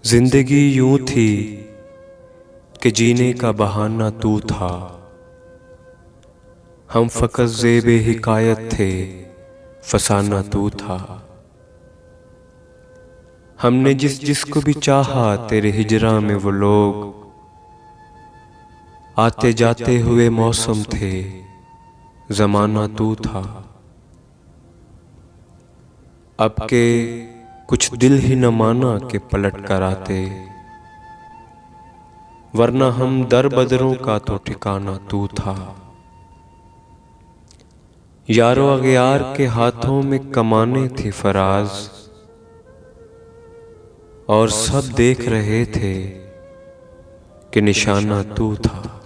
जिंदगी यूं थी कि जीने का बहाना तू था। हम फ़कत ज़ेबे हिकायत थे, फसाना तू था। हमने जिस जिसको भी चाहा तेरे हिजरा में वो लोग आते जाते हुए मौसम थे, ज़माना तू था। अब के कुछ दिल ही न माना कि पलट कर आते, वरना हम दर बदरों का तो ठिकाना तू था। यारो अगयार के हाथों में कमाने थी फराज, और सब देख रहे थे कि निशाना तू था।